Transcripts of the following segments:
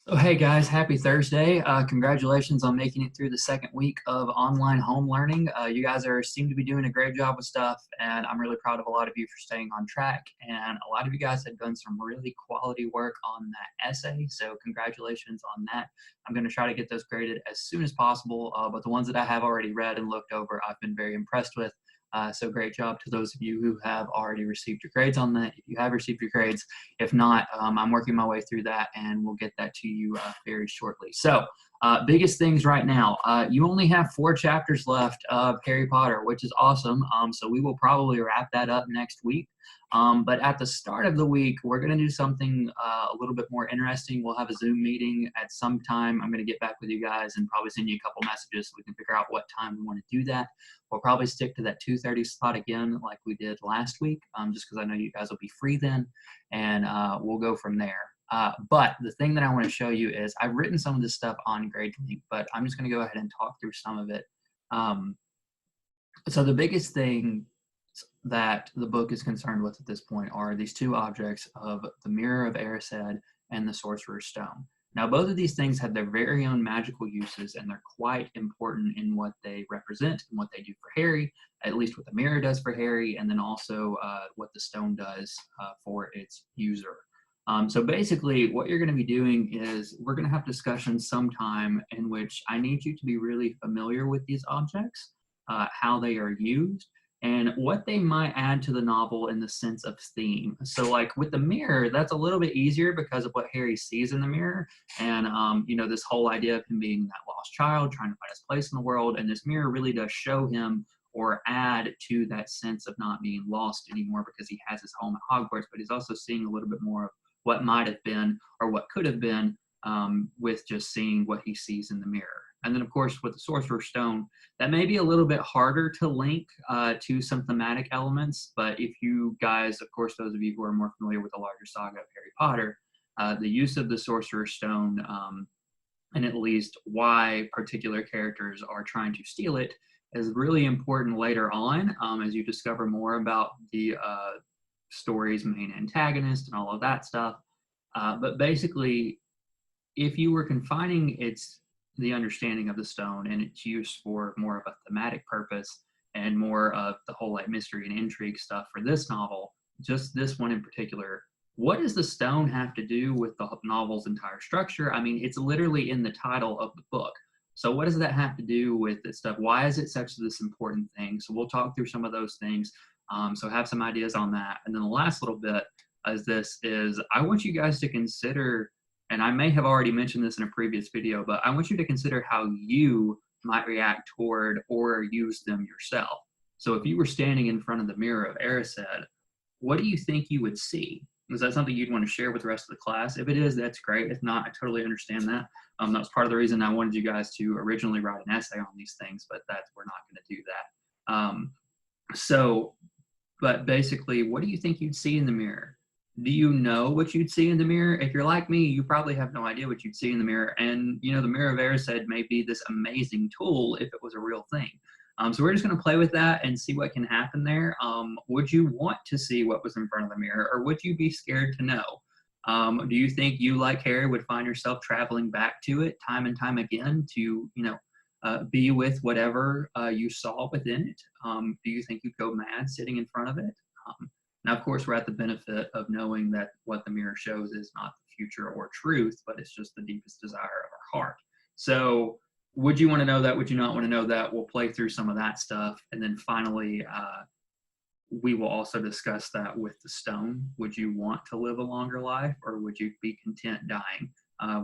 So hey guys, happy Thursday. Congratulations on making it through the second week of online home learning. You guys seem to be doing a great job with stuff, and I'm really proud of a lot of you for staying on track. And a lot of you guys have done some really quality work on that essay, so congratulations on that. I'm going to try to get those graded as soon as possible, but the ones that I have already read and looked over, I've been very impressed with. So great job to those of you who have already received your grades on that. If you have received your grades, if not, I'm working my way through that and we'll get that to you very shortly. So biggest things right now, you only have 4 chapters left of Harry Potter, which is awesome. So we will probably wrap that up next week. But at the start of the week, we're going to do something a little bit more interesting. We'll have a Zoom meeting at some time. I'm going to get back with you guys and probably send you a couple messages so we can figure out what time we want to do that. We'll probably stick to that 2:30 spot again like we did last week, just because I know you guys will be free then, and we'll go from there. But the thing that I want to show you is I've written some of this stuff on GradeLink, but I'm just going to go ahead and talk through some of it. So the biggest thing that the book is concerned with at this point are these 2 objects of the Mirror of Erised and the Sorcerer's Stone. Now, both of these things have their very own magical uses, and they're quite important in what they represent and what they do for Harry, at least what the mirror does for Harry, and then also what the stone does for its user. So basically, what you're going to be doing is we're going to have discussions sometime in which I need you to be really familiar with these objects, how they are used, and what they might add to the novel in the sense of theme. So like with the mirror, that's a little bit easier because of what Harry sees in the mirror. And, you know, this whole idea of him being that lost child, trying to find his place in the world. And this mirror really does show him or add to that sense of not being lost anymore because he has his home at Hogwarts, but he's also seeing a little bit more of what might have been or what could have been with just seeing what he sees in the mirror. And then, of course, with the Sorcerer's Stone, that may be a little bit harder to link to some thematic elements. But if you guys, of course, those of you who are more familiar with the larger saga of Harry Potter, the use of the Sorcerer's Stone and at least why particular characters are trying to steal it is really important later on as you discover more about the story's main antagonist and all of that stuff. But basically, if you were confining the understanding of the stone and its use for more of a thematic purpose and more of the whole like mystery and intrigue stuff for this novel, just this one in particular, what does the stone have to do with the novel's entire structure? I mean, it's literally in the title of the book. So what does that have to do with this stuff? Why is it such this important thing? So we'll talk through some of those things. So have some ideas on that. And then the last little bit is I want you guys to consider, and I may have already mentioned this in a previous video, but I want you to consider how you might react toward or use them yourself. So if you were standing in front of the Mirror of Erised, what do you think you would see? Is that something you'd want to share with the rest of the class? If it is, that's great. If not, I totally understand that. That was part of the reason I wanted you guys to originally write an essay on these things, but we're not going to do that. But basically, what do you think you'd see in the mirror? Do you know what you'd see in the mirror? If you're like me, you probably have no idea what you'd see in the mirror. And, you know, the Mirror of Erised may be this amazing tool if it was a real thing. So we're just going to play with that and see what can happen there. Would you want to see what was in front of the mirror, or would you be scared to know? Do you think you, like Harry, would find yourself traveling back to it time and time again to, you know, be with whatever you saw within it? Do you think you'd go mad sitting in front of it? Now, of course, we're at the benefit of knowing that what the mirror shows is not the future or truth, but it's just the deepest desire of our heart. So would you want to know that? Would you not want to know that? We'll play through some of that stuff. And then finally, we will also discuss that with the stone. Would you want to live a longer life, or would you be content dying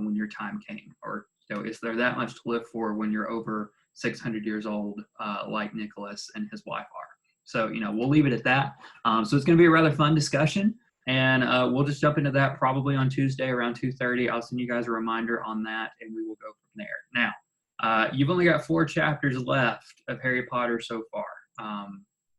when your time came? Or, you know, is there that much to live for when you're over 600 years old, like Nicholas and his wife are? So, you know, we'll leave it at that. So it's going to be a rather fun discussion, and we'll just jump into that probably on Tuesday around 2:30. I'll send you guys a reminder on that, and we will go from there. Now, you've only got 4 chapters left of Harry Potter so far.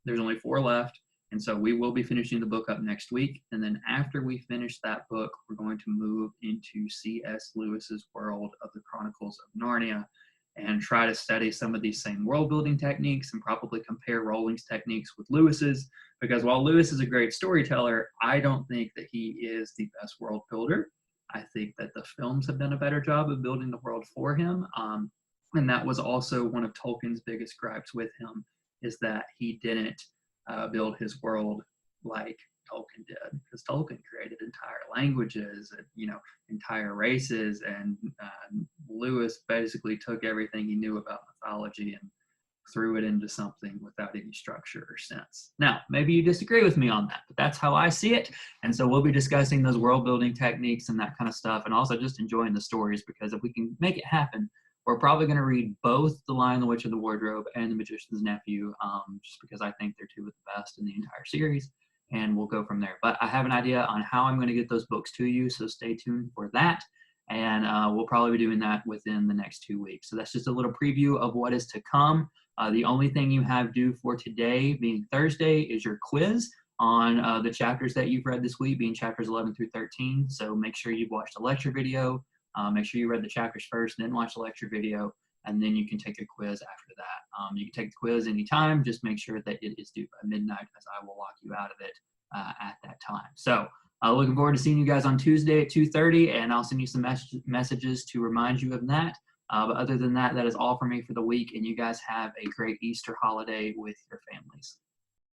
There's only 4 left, and so we will be finishing the book up next week. And then after we finish that book, we're going to move into C.S. Lewis's world of the Chronicles of Narnia and try to study some of these same world building techniques and probably compare Rowling's techniques with Lewis's, because while Lewis is a great storyteller, I don't think that he is the best world builder. I think that the films have done a better job of building the world for him. And that was also one of Tolkien's biggest gripes with him, is that he didn't build his world like Tolkien did, because Tolkien created entire languages and, you know, entire races, and Lewis basically took everything he knew about mythology and threw it into something without any structure or sense. Now, maybe you disagree with me on that, but that's how I see it. And so we'll be discussing those world building techniques and that kind of stuff, and also just enjoying the stories, because if we can make it happen, we're probably going to read both The Lion, the Witch, and the Wardrobe and The Magician's Nephew, just because I think they're two of the best in the entire series, and we'll go from there. But I have an idea on how I'm going to get those books to you, so stay tuned for that. And we'll probably be doing that within the next 2 weeks. So that's just a little preview of what is to come. The only thing you have due for today, being Thursday, is your quiz on the chapters that you've read this week, being chapters 11 through 13. So make sure you've watched the lecture video. Make sure you read the chapters first, then watch the lecture video, and then you can take a quiz after that. You can take the quiz anytime. Just make sure that it is due by midnight, as I will lock you out of it at that time. So looking forward to seeing you guys on Tuesday at 2:30, and I'll send you some messages to remind you of that. But other than that, that is all for me for the week, and you guys have a great Easter holiday with your families.